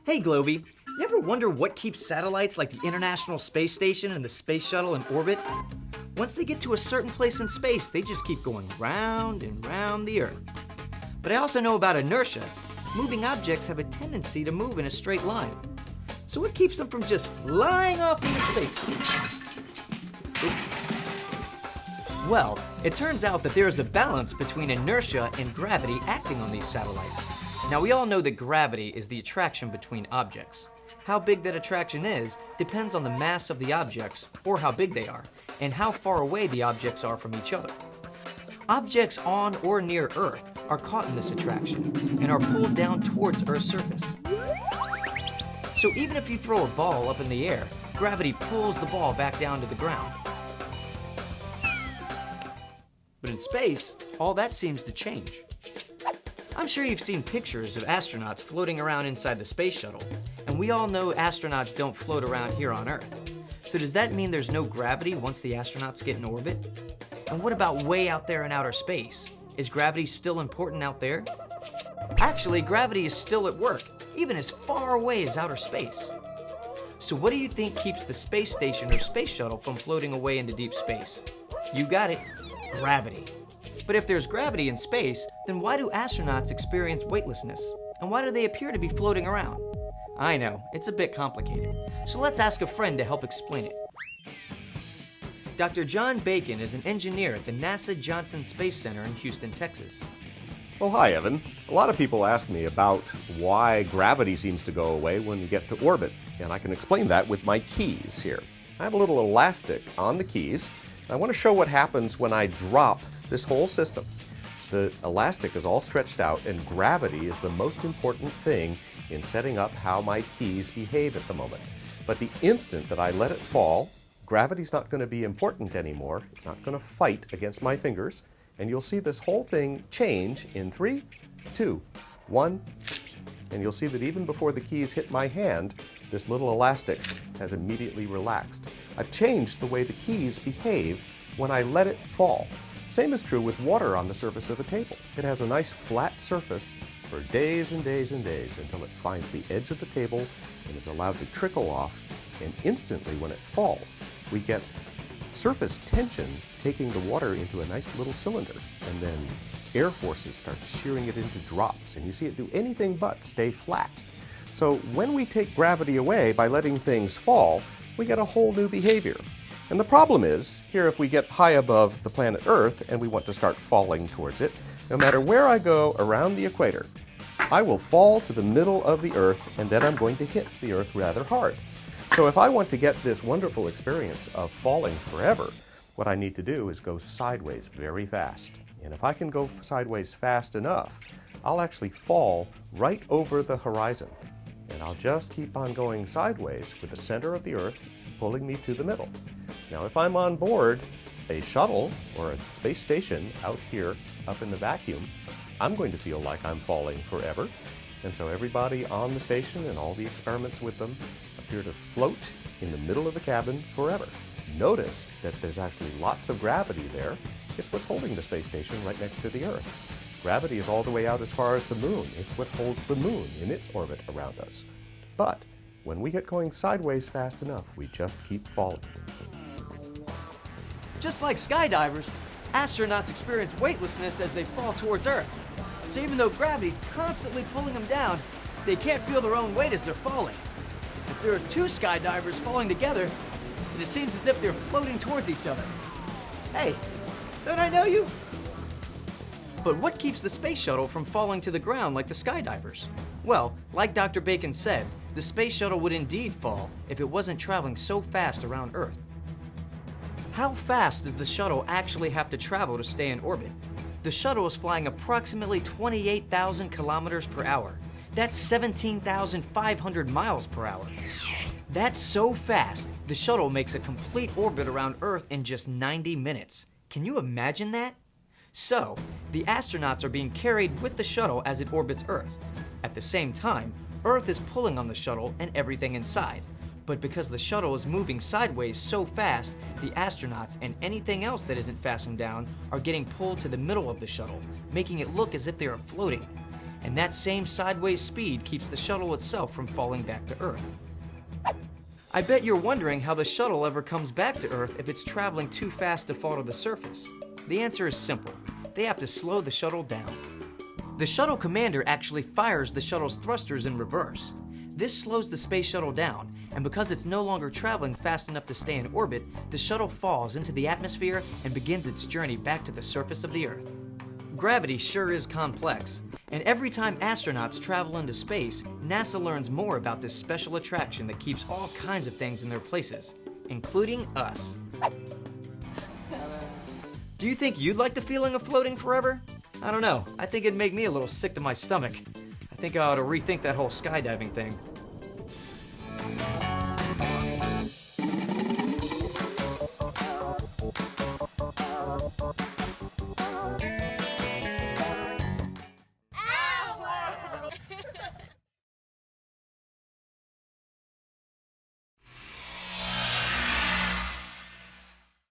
Hey Globey, you ever wonder what keeps satellites like the International Space Station and the Space Shuttle in orbit? Once they get to a certain place in space, they just keep going round and round the Earth. But I also know about inertia. Moving objects have a tendency to move in a straight line. So what keeps them from just flying off into space? Oops. Well, it turns out that there is a balance between inertia and gravity acting on these satellites. Now we all know that gravity is the attraction between objects. How big that attraction is depends on the mass of the objects, or how big they are, and how far away the objects are from each other. Objects on or near Earth are caught in this attraction and are pulled down towards Earth's surface. So even if you throw a ball up in the air, gravity pulls the ball back down to the ground. But in space, all that seems to change. I'm sure you've seen pictures of astronauts floating around inside the space shuttle, and we all know astronauts don't float around here on Earth. So does that mean there's no gravity once the astronauts get in orbit? And what about way out there in outer space? Is gravity still important out there? Actually, gravity is still at work, even as far away as outer space. So what do you think keeps the space station or space shuttle from floating away into deep space? You got it, gravity. But if there's gravity in space, then why do astronauts experience weightlessness? And why do they appear to be floating around? I know, it's a bit complicated. So let's ask a friend to help explain it. Dr. John Bacon is an engineer at the NASA Johnson Space Center in Houston, Texas. Oh, hi, Evan. A lot of people ask me about why gravity seems to go away when you get to orbit, and I can explain that with my keys here. I have a little elastic on the keys. I want to show what happens when I drop this whole system. The elastic is all stretched out, and gravity is the most important thing in setting up how my keys behave at the moment. But the instant that I let it fall, gravity's not going to be important anymore. It's not going to fight against my fingers, and you'll see this whole thing change in 3, 2, 1, and you'll see that even before the keys hit my hand, this little elastic has immediately relaxed. I've changed the way the keys behave when I let it fall. Same is true with water on the surface of a table. It has a nice flat surface for days and days and days until it finds the edge of the table and is allowed to trickle off, and instantly when it falls, we get surface tension taking the water into a nice little cylinder, and then air forces start shearing it into drops, and you see it do anything but stay flat. So when we take gravity away by letting things fall, we get a whole new behavior. And the problem is, here if we get high above the planet Earth and we want to start falling towards it, no matter where I go around the equator, I will fall to the middle of the Earth, and then I'm going to hit the Earth rather hard. So if I want to get this wonderful experience of falling forever, what I need to do is go sideways very fast. And if I can go sideways fast enough, I'll actually fall right over the horizon. And I'll just keep on going sideways with the center of the Earth pulling me to the middle. Now, if I'm on board a shuttle or a space station out here up in the vacuum, I'm going to feel like I'm falling forever. And so everybody on the station and all the experiments with them appear to float in the middle of the cabin forever. Notice that there's actually lots of gravity there. It's what's holding the space station right next to the Earth. Gravity is all the way out as far as the moon. It's what holds the moon in its orbit around us. But when we get going sideways fast enough, we just keep falling. Just like skydivers, astronauts experience weightlessness as they fall towards Earth. So even though gravity's constantly pulling them down, they can't feel their own weight as they're falling. If there are two skydivers falling together, then it seems as if they're floating towards each other. Hey, don't I know you? But what keeps the space shuttle from falling to the ground like the skydivers? Well, like Dr. Bacon said, the space shuttle would indeed fall if it wasn't traveling so fast around Earth. How fast does the shuttle actually have to travel to stay in orbit? The shuttle is flying approximately 28,000 kilometers per hour. That's 17,500 miles per hour. That's so fast, the shuttle makes a complete orbit around Earth in just 90 minutes. Can you imagine that? So, the astronauts are being carried with the shuttle as it orbits Earth. At the same time, Earth is pulling on the shuttle and everything inside. But because the shuttle is moving sideways so fast, the astronauts and anything else that isn't fastened down are getting pulled to the middle of the shuttle, making it look as if they are floating. and that same sideways speed keeps the shuttle itself from falling back to Earth. I bet you're wondering how the shuttle ever comes back to Earth if it's traveling too fast to fall to the surface. The answer is simple. They have to slow the shuttle down. The shuttle commander actually fires the shuttle's thrusters in reverse. This slows the space shuttle down, and because it's no longer traveling fast enough to stay in orbit, the shuttle falls into the atmosphere and begins its journey back to the surface of the Earth. Gravity sure is complex, and every time astronauts travel into space, NASA learns more about this special attraction that keeps all kinds of things in their places, including us. Do you think you'd like the feeling of floating forever? I don't know. I think it'd make me a little sick to my stomach. I think I ought to rethink that whole skydiving thing.